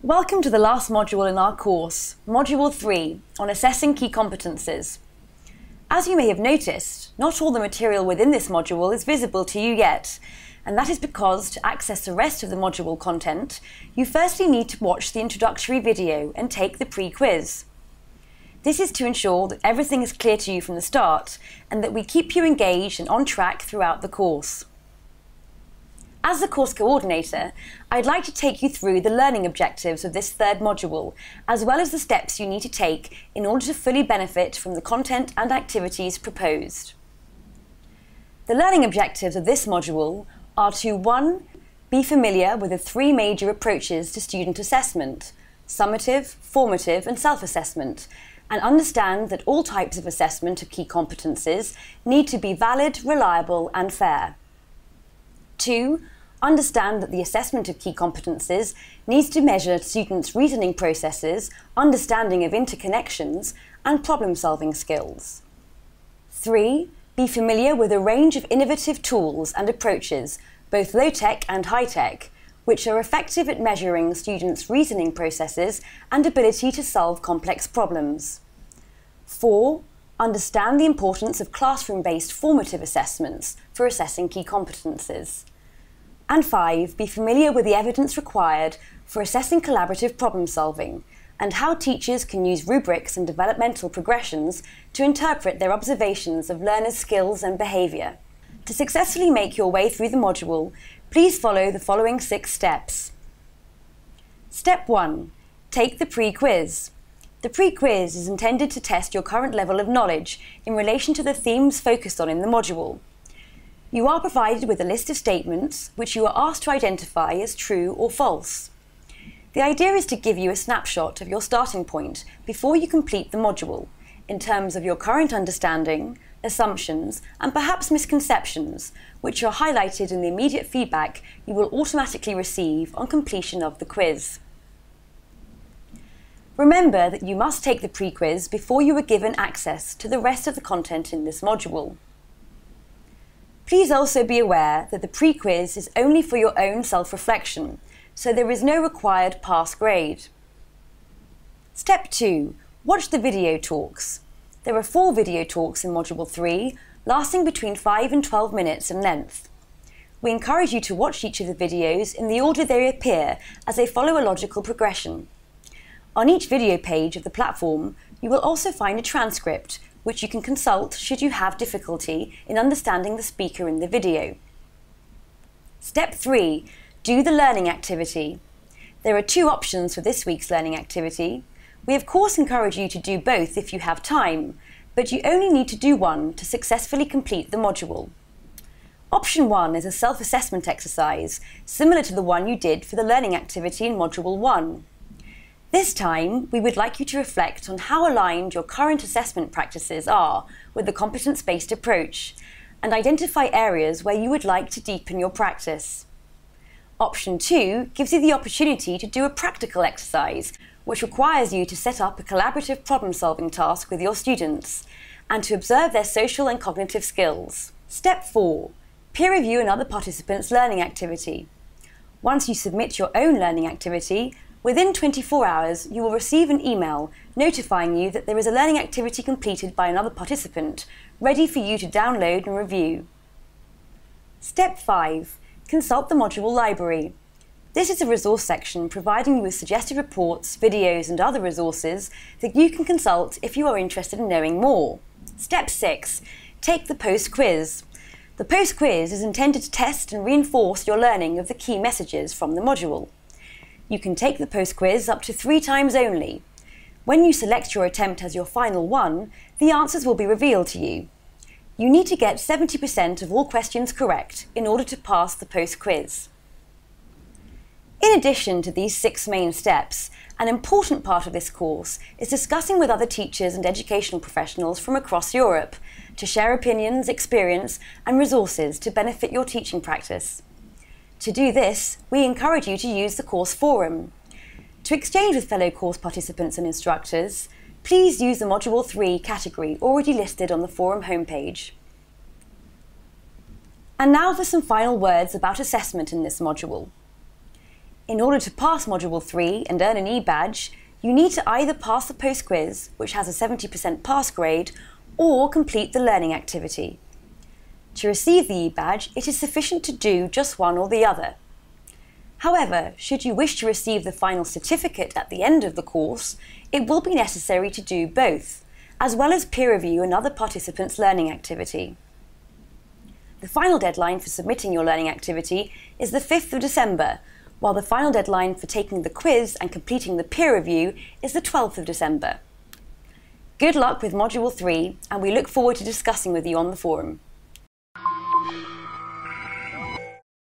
Welcome to the last module in our course, Module 3, on assessing key competences. As you may have noticed, not all the material within this module is visible to you yet, and that is because to access the rest of the module content, you firstly need to watch the introductory video and take the pre-quiz. This is to ensure that everything is clear to you from the start, and that we keep you engaged and on track throughout the course. As the course coordinator, I'd like to take you through the learning objectives of this third module, as well as the steps you need to take in order to fully benefit from the content and activities proposed. The learning objectives of this module are to 1. Be familiar with the three major approaches to student assessment: summative, formative and self-assessment, and understand that all types of assessment of key competences need to be valid, reliable and fair. 2. Understand that the assessment of key competences needs to measure students' reasoning processes, understanding of interconnections, and problem-solving skills. 3. Be familiar with a range of innovative tools and approaches, both low-tech and high-tech, which are effective at measuring students' reasoning processes and ability to solve complex problems. 4. Understand the importance of classroom-based formative assessments for assessing key competences. And 5. Be familiar with the evidence required for assessing collaborative problem-solving and how teachers can use rubrics and developmental progressions to interpret their observations of learners' skills and behaviour. To successfully make your way through the module, please follow the following 6 steps. Step 1. Take the pre-quiz. The pre-quiz is intended to test your current level of knowledge in relation to the themes focused on in the module. You are provided with a list of statements which you are asked to identify as true or false. The idea is to give you a snapshot of your starting point before you complete the module, in terms of your current understanding, assumptions, and perhaps misconceptions, which are highlighted in the immediate feedback you will automatically receive on completion of the quiz. Remember that you must take the pre-quiz before you are given access to the rest of the content in this module. Please also be aware that the pre-quiz is only for your own self-reflection, so there is no required pass grade. Step 2. Watch the video talks. There are 4 video talks in Module 3, lasting between 5 and 12 minutes in length. We encourage you to watch each of the videos in the order they appear, as they follow a logical progression. On each video page of the platform, you will also find a transcript, which you can consult should you have difficulty in understanding the speaker in the video. Step 3. Do the learning activity. There are 2 options for this week's learning activity. We of course encourage you to do both if you have time, but you only need to do one to successfully complete the module. Option 1 is a self-assessment exercise, similar to the one you did for the learning activity in Module 1. This time, we would like you to reflect on how aligned your current assessment practices are with the competence-based approach, and identify areas where you would like to deepen your practice. Option 2 gives you the opportunity to do a practical exercise, which requires you to set up a collaborative problem-solving task with your students, and to observe their social and cognitive skills. Step 4. Peer review another participant's learning activity. Once you submit your own learning activity, within 24 hours, you will receive an email notifying you that there is a learning activity completed by another participant, ready for you to download and review. Step 5. Consult the module library. This is a resource section providing you with suggested reports, videos and other resources that you can consult if you are interested in knowing more. Step 6. Take the post-quiz. The post-quiz is intended to test and reinforce your learning of the key messages from the module. You can take the post-quiz up to 3 times only. When you select your attempt as your final one, the answers will be revealed to you. You need to get 70% of all questions correct in order to pass the post-quiz. In addition to these 6 main steps, an important part of this course is discussing with other teachers and educational professionals from across Europe to share opinions, experience, and resources to benefit your teaching practice. To do this, we encourage you to use the course forum. To exchange with fellow course participants and instructors, please use the Module 3 category already listed on the forum homepage. And now for some final words about assessment in this module. In order to pass Module 3 and earn an E-badge, you need to either pass the post-quiz, which has a 70% pass grade, or complete the learning activity. To receive the E-badge, it is sufficient to do just one or the other. However, should you wish to receive the final certificate at the end of the course, it will be necessary to do both, as well as peer review another participant's learning activity. The final deadline for submitting your learning activity is the 5th of December, while the final deadline for taking the quiz and completing the peer review is the 12th of December. Good luck with Module 3, and we look forward to discussing with you on the forum.